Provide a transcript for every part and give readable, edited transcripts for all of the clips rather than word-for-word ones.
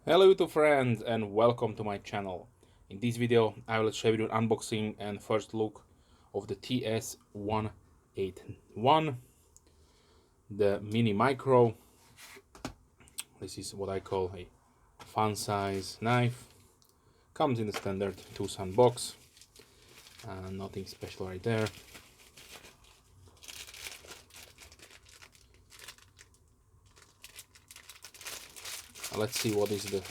Hello YouTube friends and welcome to my channel. In this video I will show you an unboxing and first look of the TS181, the mini micro. This is what I call a fun size knife. Comes in the standard TWOSUN box, nothing special right there. Let's see what is the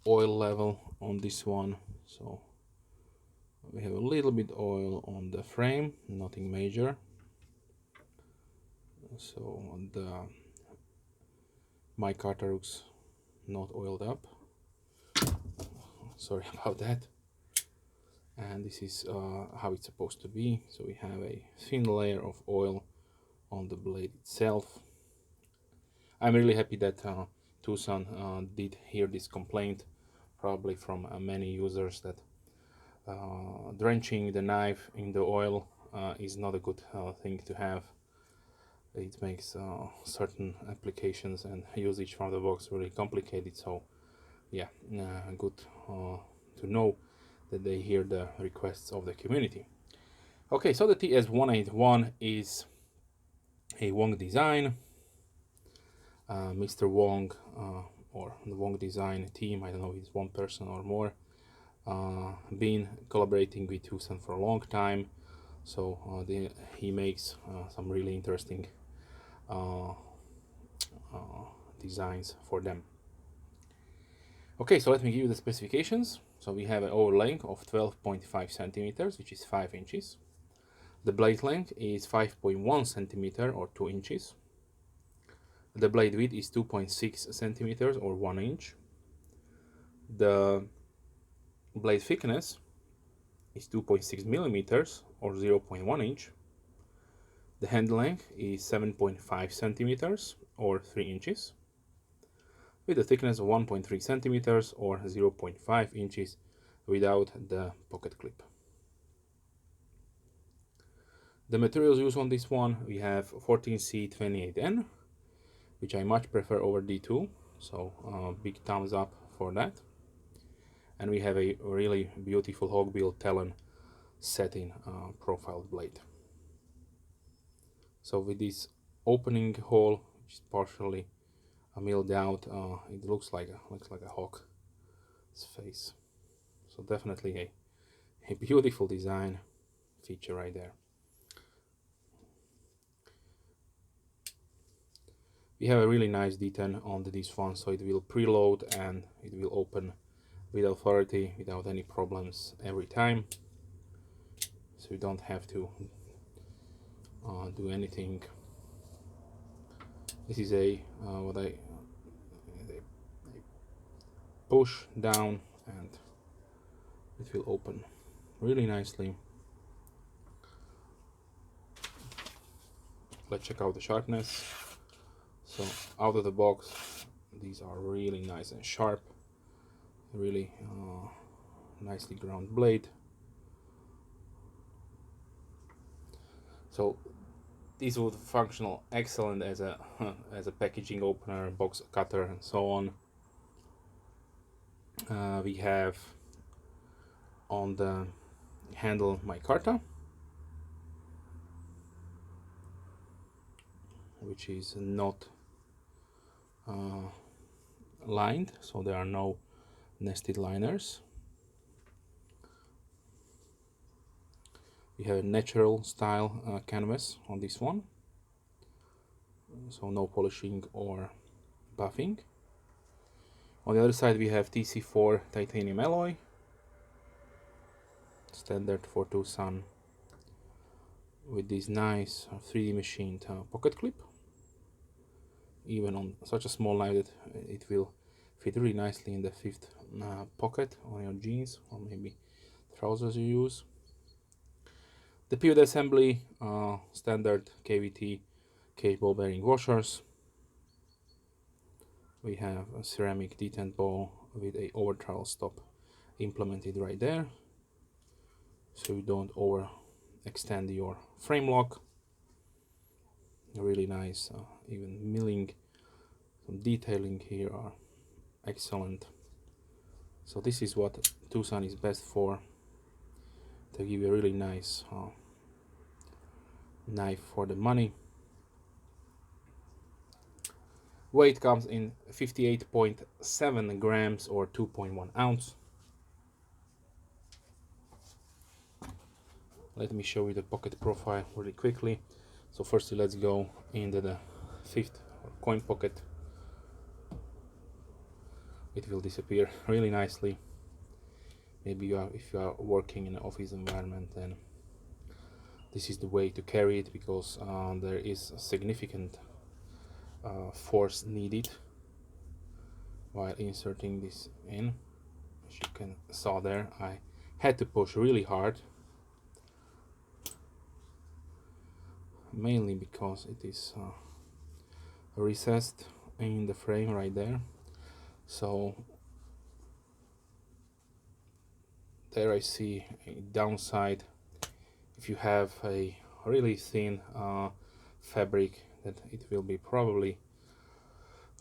oil level on this one. So we have a little bit oil on the frame, nothing major. So the Micarta looks not oiled up. Sorry about that. And this is how it's supposed to be. So we have a thin layer of oil on the blade itself. I'm really happy that TWOSUN did hear this complaint, probably from many users, that drenching the knife in the oil is not a good thing to have. It makes certain applications and usage from the box really complicated. So yeah, good to know that they hear the requests of the community. Okay, so the TS181 is a Wong design. Mr. Wong or the Wong design team, I don't know if it's one person or more, been collaborating with TWOSUN for a long time. So he makes some really interesting designs for them. Okay, so let me give you the specifications. So we have an over length of 12.5 centimeters, which is 5 inches. The blade length is 5.1 centimeter or 2 inches. The blade width is 2.6 centimeters or 1 inch. The blade thickness is 2.6 millimeters or 0.1 inch. The handle length is 7.5 centimeters or 3 inches, with a thickness of 1.3 centimeters or 0.5 inches without the pocket clip. The materials used on this one, we have 14C28N, which I much prefer over D2, so big thumbs up for that. And we have a really beautiful hawkbill talon satin profiled blade. So with this opening hole, which is partially milled out, it looks like a hawk's face. So definitely a beautiful design feature right there. We have a really nice detent on this one, so it will preload and it will open with authority without any problems every time. So you don't have to do anything. This is a push down and it will open really nicely. Let's check out the sharpness. So out of the box, these are really nice and sharp, really nicely ground blade. So these would functional excellent as a as a packaging opener, box cutter, and so on. We have on the handle Micarta, which is not lined, so there are no nested liners. We have a natural style canvas on this one, so no polishing or buffing. On the other side we have TC4 titanium alloy, standard for TWOSUN, with this nice 3D machined pocket clip. Even on such a small knife that it will fit really nicely in the fifth pocket on your jeans or maybe trousers you use. The pivot assembly, standard KVT cage ball bearing washers. We have a ceramic detent ball with a over trowel stop implemented right there, so you don't overextend your frame lock. Really nice, even milling Some detailing here are excellent. So this is what TWOSUN is best for, to give you a really nice knife for the money. Weight comes in 58.7 grams or 2.1 ounce. Let me show you the pocket profile really quickly. So firstly, let's go into the fifth coin pocket. It will disappear really nicely. Maybe if you are working in an office environment, then this is the way to carry it, because there is a significant force needed while inserting this in. As you can saw there, I had to push really hard, mainly because it is recessed in the frame right there. So there I see a downside. If you have a really thin fabric, that it will be probably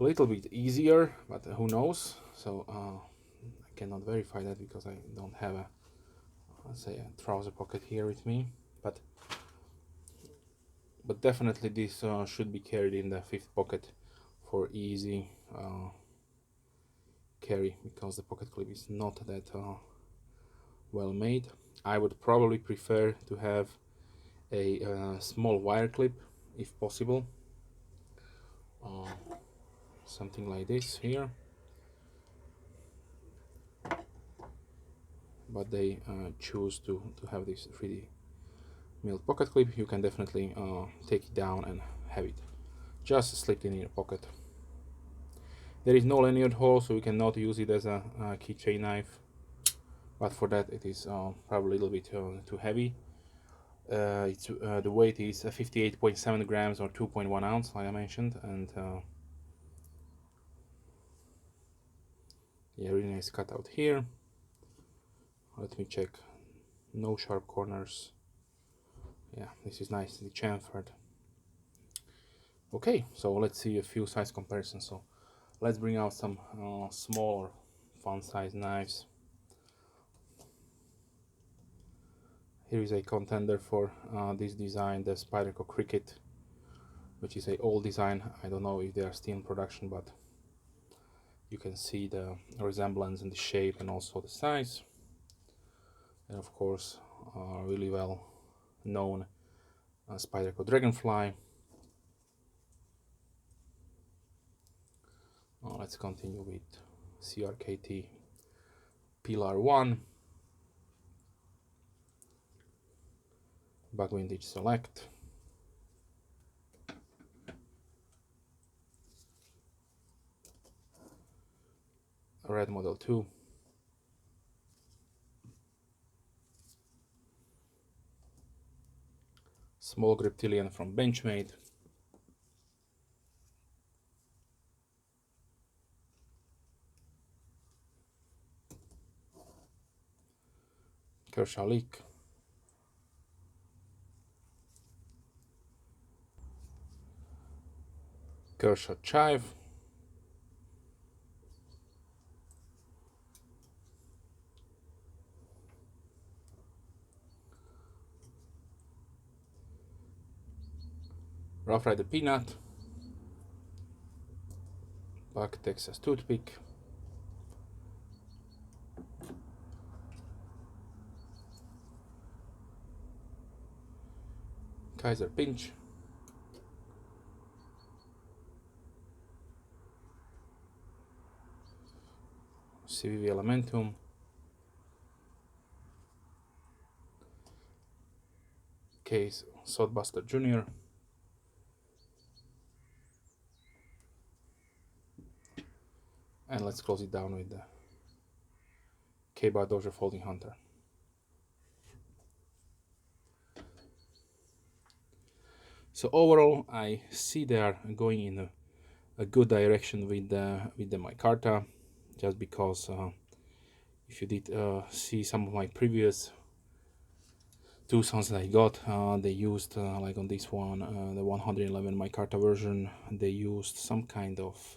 a little bit easier, but who knows. So I cannot verify that because I don't have a, let's say, a trouser pocket here with me, but definitely this should be carried in the fifth pocket for easy carry, because the pocket clip is not that well made. I would probably prefer to have a small wire clip if possible, something like this here, but they choose to have this 3D milled pocket clip. You can definitely take it down and have it just slipped in your pocket. There is no lanyard hole, so you cannot use it as a keychain knife, but for that it is probably a little bit too heavy. The weight is 58.7 grams or 2.1 ounce, like I mentioned, and yeah, really nice cutout here. Let me check. No sharp corners. Yeah, this is nicely chamfered. Okay, so let's see a few size comparisons. So let's bring out some smaller fun size knives. Here is a contender for this design, the Spyderco Cricket, which is a old design. I don't know if they are still in production, but you can see the resemblance in the shape and also the size. And of course, really well known Spyderco Dragonfly. Let's continue with CRKT Pillar 1, Bug Vintage Select, Red Model 2, Small Griptilian from Benchmade, Kershaw Leak, Kershaw Chive, Rough Rider Peanut, Buck Texas Toothpick, Kaiser Pinch, CVV Elementum, Case Soulbuster Jr., and let's close it down with the K-Bar Dozier Folding Hunter. So overall, I see they are going in a good direction with the Micarta, just because if you did see some of my previous TWOSUNs that I got. They used, like on this one, the 111 Micarta version, they used some kind of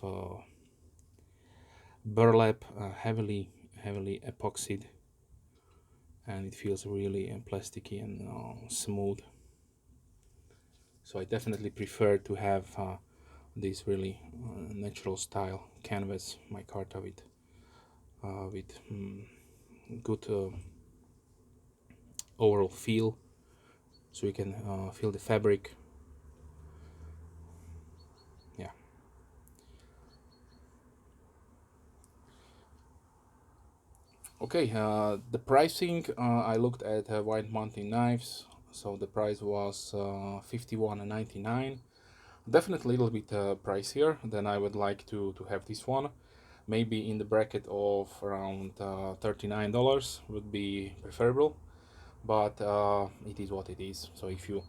burlap, heavily epoxied, and it feels really plasticky and smooth. So I definitely prefer to have this really natural style canvas micarta with good overall feel, so you can feel the fabric. Yeah. Okay, the pricing, I looked at White Mountain knives, so the price was $51.99. Definitely a little bit pricier than I would like to have this one. Maybe in the bracket of around $39 would be preferable, but it is what it is. So if you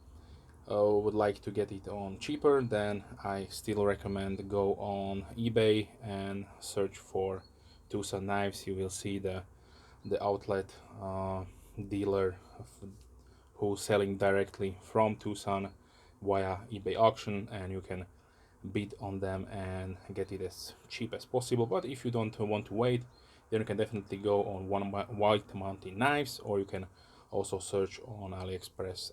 would like to get it on cheaper, then I still recommend go on eBay and search for TWOSUN knives. You will see the outlet dealer who's selling directly from TWOSUN via eBay auction, and you can bid on them and get it as cheap as possible. But if you don't want to wait, then you can definitely go on White Mountain knives, or you can also search on AliExpress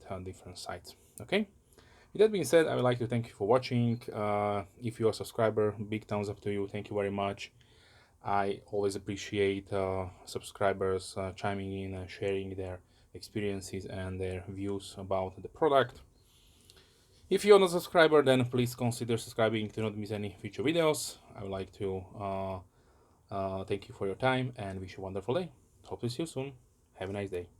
and different sites. Okay, with that being said, I would like to thank you for watching. If you're a subscriber, big thumbs up to you. Thank you very much. I always appreciate subscribers chiming in and sharing their experiences and their views about the product. If you're not a subscriber, then please consider subscribing to not miss any future videos. I would like to thank you for your time and wish you a wonderful day. Hope to see you soon. Have a nice day.